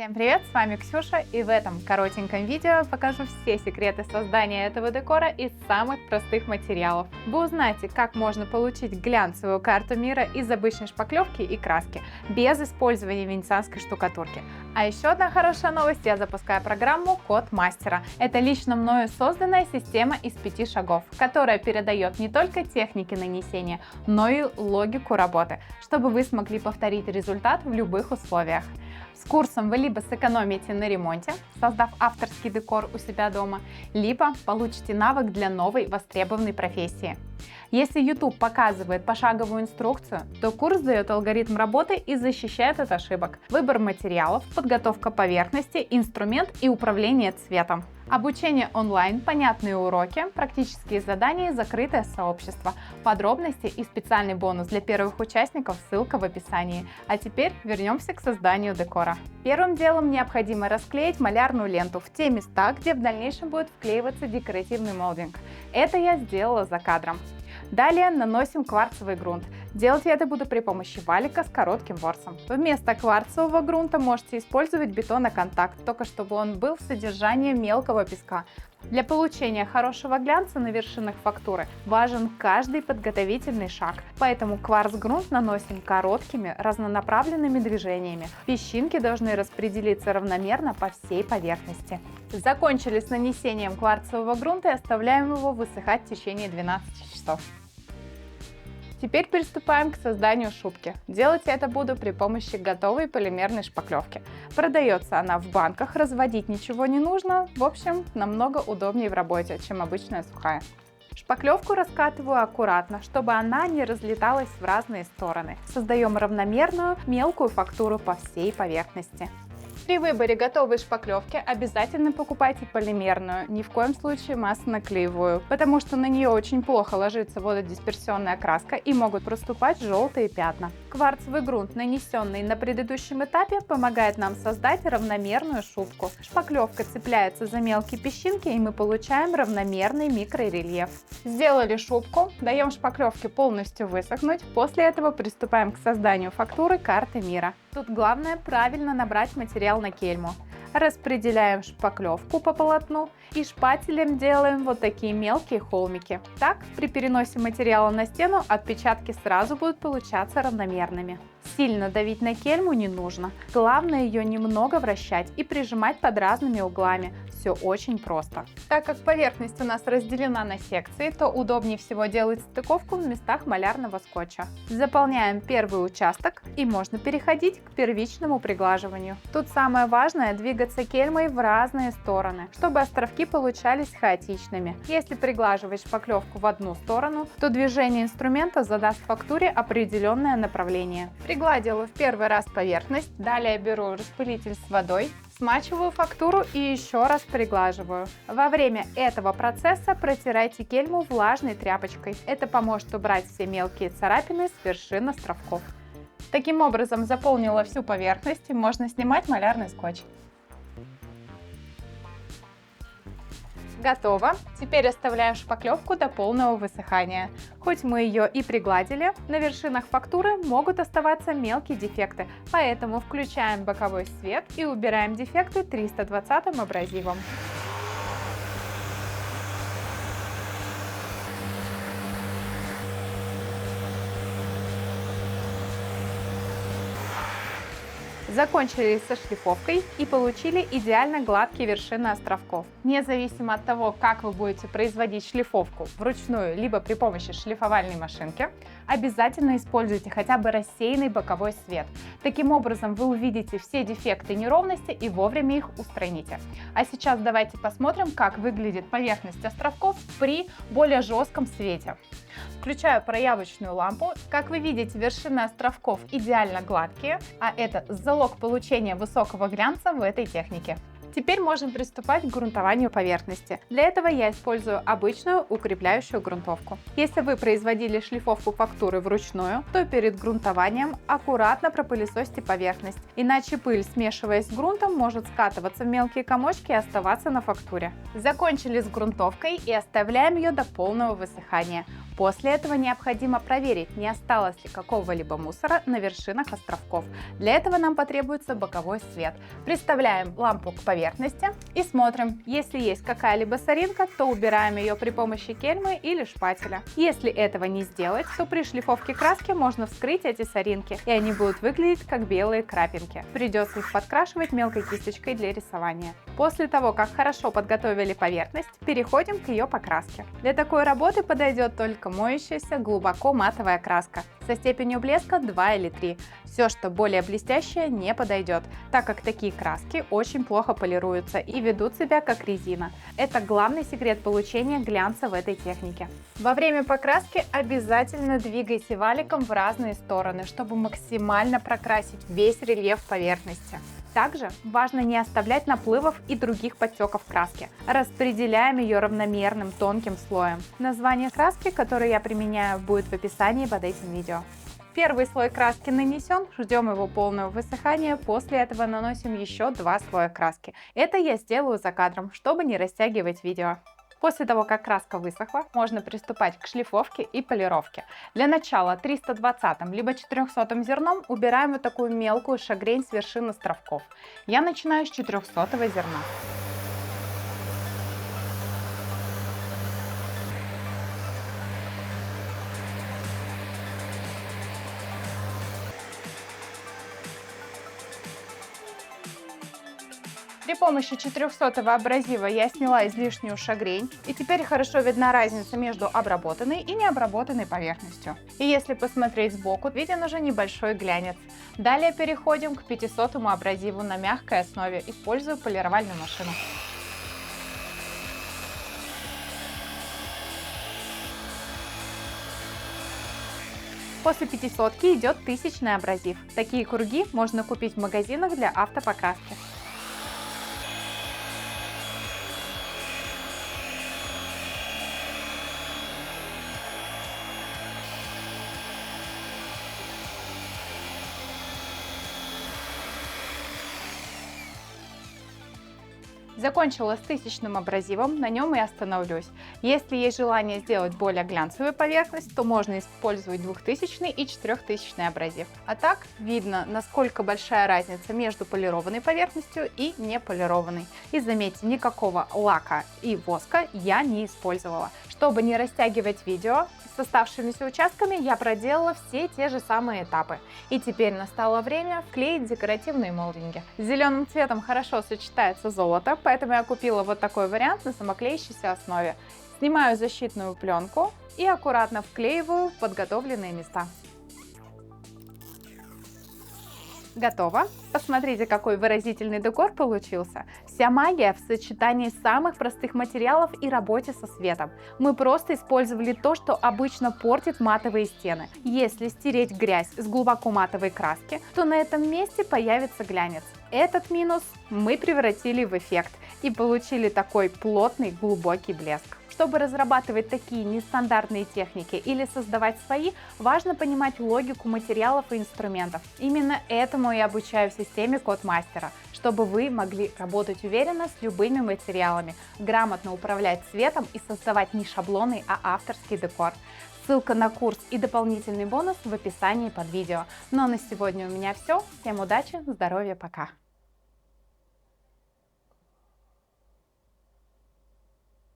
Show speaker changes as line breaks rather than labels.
Всем привет, с вами Ксюша, и в этом коротеньком видео покажу все секреты создания этого декора из самых простых материалов. Вы узнаете, как можно получить глянцевую карту мира из обычной шпаклевки и краски, без использования венецианской штукатурки. А еще одна хорошая новость: я запускаю программу Код Мастера. Это лично мною созданная система из 5 шагов, которая передает не только техники нанесения, но и логику работы, чтобы вы смогли повторить результат в любых условиях. С курсом вы либо сэкономите на ремонте, создав авторский декор у себя дома, либо получите навык для новой востребованной профессии. Если YouTube показывает пошаговую инструкцию, то курс дает алгоритм работы и защищает от ошибок. Выбор материалов, подготовка поверхности, инструмент и управление цветом. Обучение онлайн, понятные уроки, практические задания и закрытое сообщество. Подробности и специальный бонус для первых участников, ссылка в описании. А теперь вернемся к созданию декора. Первым делом необходимо расклеить малярную ленту в те места, где в дальнейшем будет вклеиваться декоративный молдинг. Это я сделала за кадром. Далее наносим кварцевый грунт. Делать я это буду при помощи валика с коротким ворсом. Вместо кварцевого грунта можете использовать бетоноконтакт, только чтобы он был в содержании мелкого песка. Для получения хорошего глянца на вершинах фактуры важен каждый подготовительный шаг, поэтому кварц-грунт наносим короткими разнонаправленными движениями. Песчинки должны распределиться равномерно по всей поверхности. Закончили с нанесением кварцевого грунта и оставляем его высыхать в течение 12 часов. Теперь приступаем к созданию шубки. Делать я это буду при помощи готовой полимерной шпаклевки. Продается она в банках, разводить ничего не нужно. В общем, намного удобнее в работе, чем обычная сухая. Шпаклевку раскатываю аккуратно, чтобы она не разлеталась в разные стороны. Создаем равномерную мелкую фактуру по всей поверхности. При выборе готовой шпаклевки обязательно покупайте полимерную, ни в коем случае масляно-клеевую, потому что на нее очень плохо ложится вододисперсионная краска и могут проступать желтые пятна. Кварцевый грунт, нанесенный на предыдущем этапе, помогает нам создать равномерную шубку. Шпаклевка цепляется за мелкие песчинки, и мы получаем равномерный микрорельеф. Сделали шубку, даем шпаклевке полностью высохнуть, после этого приступаем к созданию фактуры карты мира. Тут главное правильно набрать материал на кельму. Распределяем шпаклевку по полотну и шпателем делаем вот такие мелкие холмики. Так, при переносе материала на стену отпечатки сразу будут получаться равномерными. Сильно давить на кельму не нужно. Главное ее немного вращать и прижимать под разными углами. Все очень просто. Так как поверхность у нас разделена на секции, то удобнее всего делать стыковку в местах малярного скотча. Заполняем первый участок и можно переходить к первичному приглаживанию. Тут самое важное — двигаться кельмой в разные стороны, чтобы островки получались хаотичными. Если приглаживать шпаклевку в одну сторону, то движение инструмента задаст фактуре определенное направление. Пригладила в первый раз поверхность, далее беру распылитель с водой, смачиваю фактуру и еще раз приглаживаю. Во время этого процесса протирайте кельму влажной тряпочкой. Это поможет убрать все мелкие царапины с вершин островков. Таким образом заполнила всю поверхность и можно снимать малярный скотч. Готово. Теперь оставляем шпаклевку до полного высыхания. Хоть мы ее и пригладили, на вершинах фактуры могут оставаться мелкие дефекты, поэтому включаем боковой свет и убираем дефекты 320 абразивом. Закончили со шлифовкой и получили идеально гладкие вершины островков. Независимо от того, как вы будете производить шлифовку вручную, либо при помощи шлифовальной машинки, обязательно используйте хотя бы рассеянный боковой свет. Таким образом вы увидите все дефекты и неровности и вовремя их устраните. А сейчас давайте посмотрим, как выглядит поверхность островков при более жестком свете. Включаю проявочную лампу. Как вы видите, вершины островков идеально гладкие, а это залог получения высокого глянца в этой технике. Теперь можем приступать к грунтованию поверхности. Для этого я использую обычную укрепляющую грунтовку. Если вы производили шлифовку фактуры вручную, то перед грунтованием аккуратно пропылесосьте поверхность, иначе пыль, смешиваясь с грунтом, может скатываться в мелкие комочки и оставаться на фактуре. Закончили с грунтовкой и оставляем ее до полного высыхания. После этого необходимо проверить, не осталось ли какого-либо мусора на вершинах островков. Для этого нам потребуется боковой свет. Приставляем лампу к поверхности и смотрим. Если есть какая-либо соринка, то убираем ее при помощи кельмы или шпателя. Если этого не сделать, то при шлифовке краски можно вскрыть эти соринки, и они будут выглядеть как белые крапинки. Придется их подкрашивать мелкой кисточкой для рисования. После того, как хорошо подготовили поверхность, переходим к ее покраске. Для такой работы подойдет только моющаяся глубоко матовая краска со степенью блеска 2 или 3. Все, что более блестящее, не подойдет, так как такие краски очень плохо полируются и ведут себя как резина. Это главный секрет получения глянца в этой технике. Во время покраски обязательно двигайте валиком в разные стороны, чтобы максимально прокрасить весь рельеф поверхности. Также важно не оставлять наплывов и других подтеков краски. Распределяем ее равномерным тонким слоем. Название краски, которую я применяю, будет в описании под этим видео. Первый слой краски нанесен, ждем его полного высыхания, после этого наносим еще 2 слоя краски. Это я сделаю за кадром, чтобы не растягивать видео. После того, как краска высохла, можно приступать к шлифовке и полировке. Для начала 320 либо 400 зерном убираем вот такую мелкую шагрень с вершин островков. Я начинаю с 400 зерна. При помощи 400 абразива я сняла излишнюю шагрень, и теперь хорошо видна разница между обработанной и необработанной поверхностью. И если посмотреть сбоку, виден уже небольшой глянец. Далее переходим к 500 абразиву на мягкой основе, используя полировальную машину. После 500 идет 1000 абразив. Такие круги можно купить в магазинах для автопокраски. Закончила с 1000 абразивом, на нем и остановлюсь. Если есть желание сделать более глянцевую поверхность, то можно использовать 2000 и 4000 абразив. А так видно, насколько большая разница между полированной поверхностью и неполированной. И заметьте, никакого лака и воска я не использовала. Чтобы не растягивать видео, с оставшимися участками я проделала все те же самые этапы. И теперь настало время вклеить декоративные молдинги. С зеленым цветом хорошо сочетается золото, поэтому я купила вот такой вариант на самоклеящейся основе. Снимаю защитную пленку и аккуратно вклеиваю в подготовленные места. Готово. Посмотрите, какой выразительный декор получился. Вся магия в сочетании самых простых материалов и работе со светом. Мы просто использовали то, что обычно портит матовые стены. Если стереть грязь с глубоко матовой краски, то на этом месте появится глянец. Этот минус мы превратили в эффект и получили такой плотный глубокий блеск. Чтобы разрабатывать такие нестандартные техники или создавать свои, важно понимать логику материалов и инструментов. Именно этому я обучаю в системе Codemastera, чтобы вы могли работать уверенно с любыми материалами, грамотно управлять цветом и создавать не шаблоны, а авторский декор. Ссылка на курс и дополнительный бонус в описании под видео. Ну а на сегодня у меня все. Всем удачи, здоровья, пока!